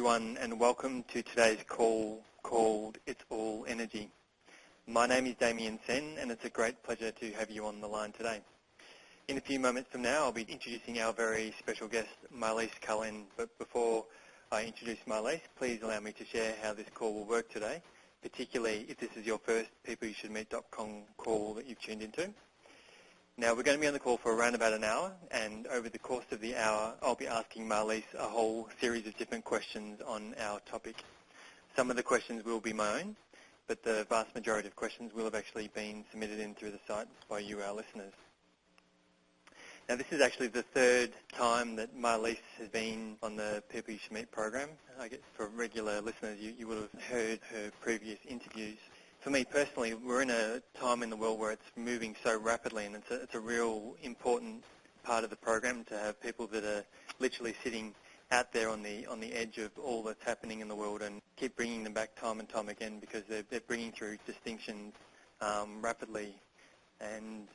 everyone, and welcome to today's call called It's All Energy. My name is Damien Sen, and it's a great pleasure to have you on the line today. In a few moments from now, I'll be introducing our very special guest, Marlise Karlin. But before I introduce Marlise, please allow me to share how this call will work today, particularly if this is your first peopleyoushouldmeet.com call that you've tuned into. Now, we're going to be on the call for around about an hour, and over the course of the hour, I'll be asking Marlise a whole series of different questions on our topic. Some of the questions will be my own, but the vast majority of questions will have actually been submitted in through the site by you, our listeners. Now, this is actually the third time that Marlise has been on the People You Should Meet program. I guess for regular listeners, you would have heard her previous interviews. For me personally, we're in a time in the world where it's moving so rapidly, and it's a real important part of the program to have people that are literally sitting out there on the edge of all that's happening in the world and keep bringing them back time and time again, because they're bringing through distinctions rapidly, and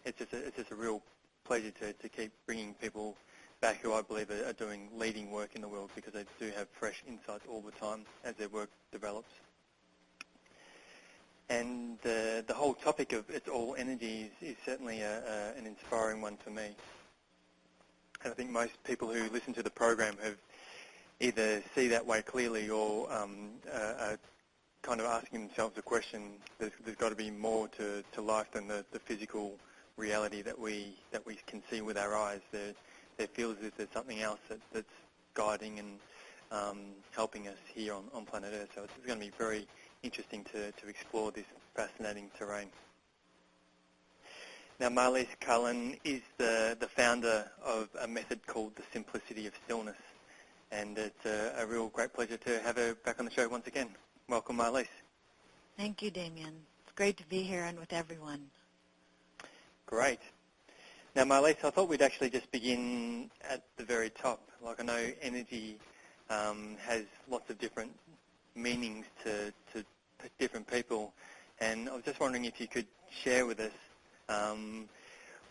it's just a real pleasure to keep bringing people back who I believe are doing leading work in the world, because they do have fresh insights all the time as their work develops. And the whole topic of It's All Energy is certainly an inspiring one for me. And I think most people who listen to the program have either see that way clearly or are kind of asking themselves the question, there's got to be more to life than the physical reality that we can see with our eyes. There feels as if there's something else that's guiding and helping us here on planet Earth. So it's going to be very interesting to explore this fascinating terrain. Now, Marlise Karlin is the founder of a method called the Simplicity of Stillness, and it's a real great pleasure to have her back on the show once again. Welcome, Marlise. Thank you, Damien. It's great to be here and with everyone. Great. Now, Marlise, I thought we'd actually just begin at the very top. Like, I know energy has lots of different meanings to different people, and I was just wondering if you could share with us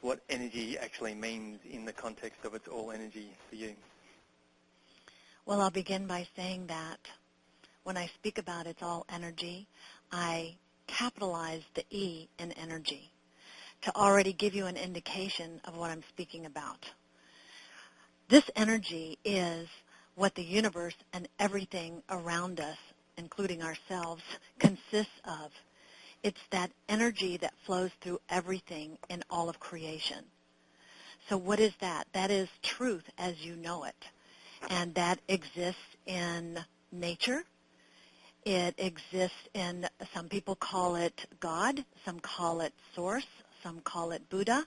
what energy actually means in the context of It's All Energy for you. Well, I'll begin by saying that when I speak about It's All Energy, I capitalize the E in energy to already give you an indication of what I'm speaking about. This energy is what the universe and everything around us, including ourselves, consists of. It's that energy that flows through everything in all of creation. So what is that? That is truth as you know it. And that exists in nature. It exists in, some people call it God, some call it Source, some call it Buddha.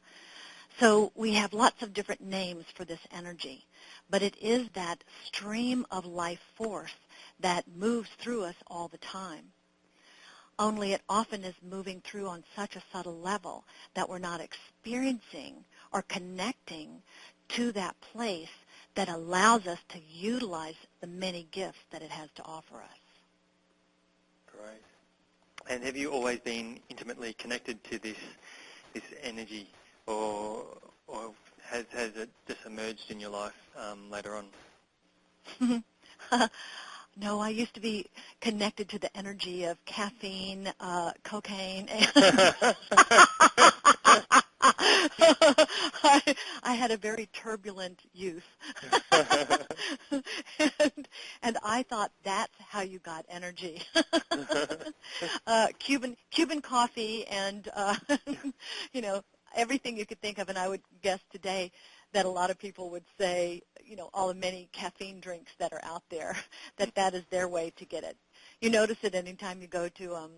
So we have lots of different names for this energy. But it is that stream of life force that moves through us all the time. Only it often is moving through on such a subtle level that we're not experiencing or connecting to that place that allows us to utilize the many gifts that it has to offer us. Great. And have you always been intimately connected to this energy, or has it just emerged in your life later on? No, I used to be connected to the energy of caffeine, cocaine. I had a very turbulent youth. and I thought that's how you got energy. Cuban coffee and, everything you could think of. And I would guess today that a lot of people would say, all the many caffeine drinks that are out there, that is their way to get it. You notice it anytime you go to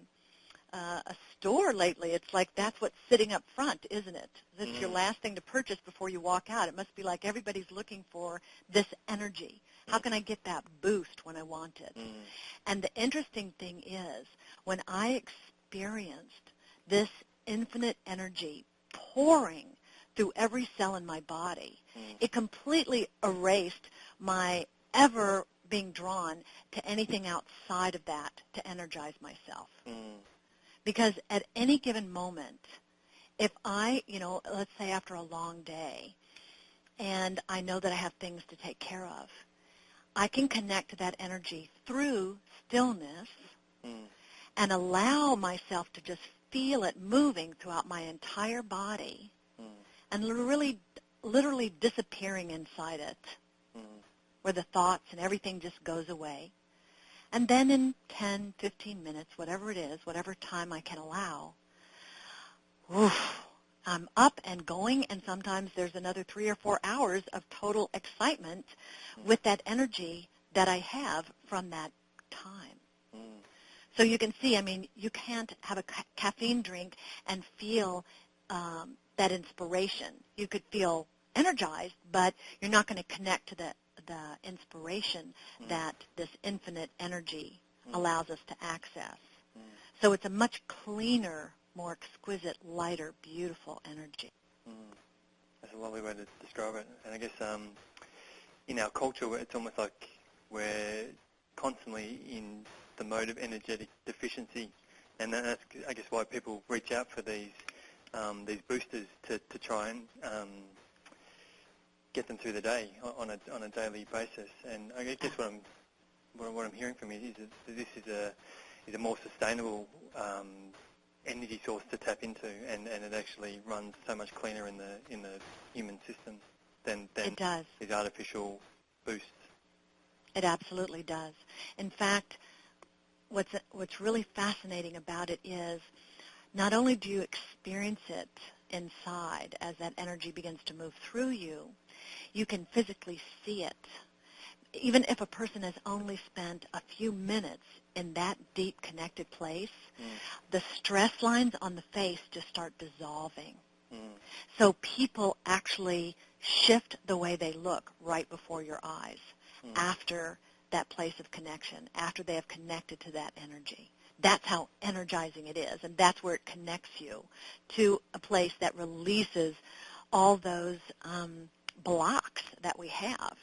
a store lately. It's like that's what's sitting up front, isn't it? It's your last thing to purchase before you walk out. It must be like everybody's looking for this energy. How can I get that boost when I want it? And the interesting thing is, when I experienced this infinite energy pouring through every cell in my body, it completely erased my ever being drawn to anything outside of that to energize myself. Because at any given moment, if I, let's say after a long day, and I know that I have things to take care of, I can connect to that energy through stillness Mm. and allow myself to just feel it moving throughout my entire body and literally disappearing inside it, where the thoughts and everything just goes away. And then in 10, 15 minutes, whatever it is, whatever time I can allow, I'm up and going, and sometimes there's another 3 or 4 hours of total excitement with that energy that I have from that time. So you can see, I mean, you can't have a caffeine drink and feel that inspiration. You could feel energized, but you're not going to connect to the inspiration that this infinite energy allows us to access. So it's a much cleaner, more exquisite, lighter, beautiful energy. That's a lovely way to describe it. And I guess in our culture, it's almost like we're constantly in the mode of energetic deficiency, and that's, I guess, why people reach out for these boosters to try and get them through the day on a daily basis. And I guess what I'm hearing from you is that this is a more sustainable energy source to tap into, and it actually runs so much cleaner in the human system than it does. These artificial boosts. It absolutely does. In fact, what's really fascinating about it is not only do you experience it inside as that energy begins to move through you, you can physically see it. Even if a person has only spent a few minutes in that deep connected place, the stress lines on the face just start dissolving. So people actually shift the way they look right before your eyes after that place of connection, after they have connected to that energy. That's how energizing it is, and that's where it connects you to a place that releases all those blocks that we have.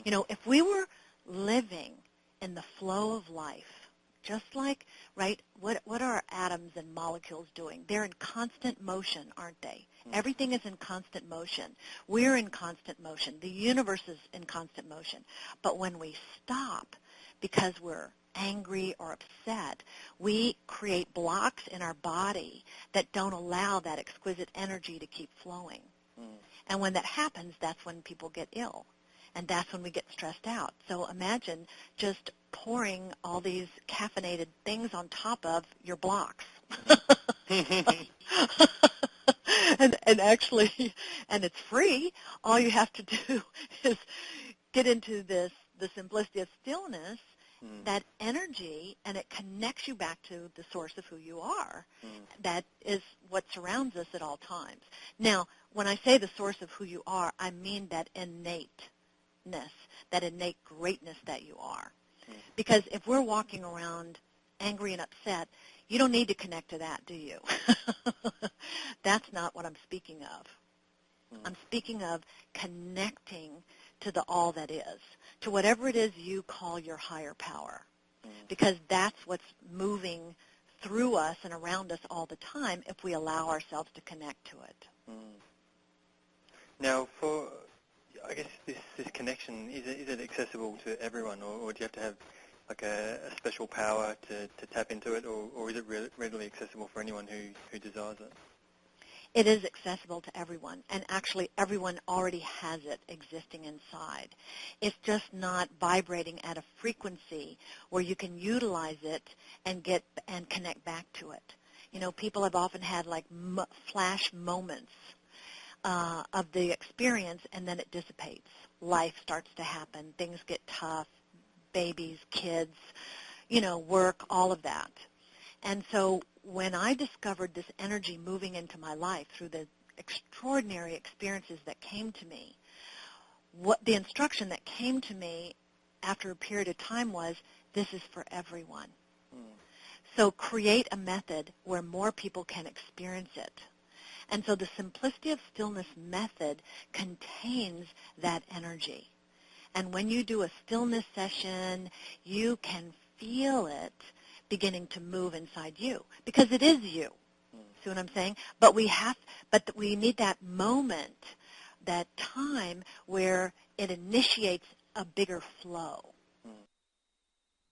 You know, if we were living in the flow of life, just like, right, what are atoms and molecules doing? They're in constant motion, aren't they? Everything is in constant motion. We're in constant motion. The universe is in constant motion. But when we stop because we're angry or upset, we create blocks in our body that don't allow that exquisite energy to keep flowing. And when that happens, that's when people get ill. And that's when we get stressed out. So imagine just pouring all these caffeinated things on top of your blocks. and actually, and it's free. All you have to do is get into the simplicity of stillness, that energy, and it connects you back to the source of who you are. That is what surrounds us at all times. Now, when I say the source of who you are, I mean that innateness, that innate greatness that you are. Because if we're walking around angry and upset, you don't need to connect to that, do you? That's not what I'm speaking of. I'm speaking of connecting to the all that is, to whatever it is you call your higher power, because that's what's moving through us and around us all the time if we allow ourselves to connect to it. Now, for, I guess, this connection, is it accessible to everyone, or do you have to have like a special power to tap into it, or is it readily accessible for anyone who desires it? It is accessible to everyone, and actually everyone already has it existing inside. It's just not vibrating at a frequency where you can utilize it and connect back to it. You know, people have often had like flash moments of the experience, and then it dissipates. Life starts to happen. Things get tough. Babies, kids, you know, work, all of that. And so when I discovered this energy moving into my life through the extraordinary experiences that came to me, what the instruction that came to me after a period of time was, this is for everyone. So create a method where more people can experience it. And so the Simplicity of Stillness method contains that energy. And when you do a stillness session, you can feel it beginning to move inside you, because it is you. See what I'm saying? But we need that moment, that time where it initiates a bigger flow.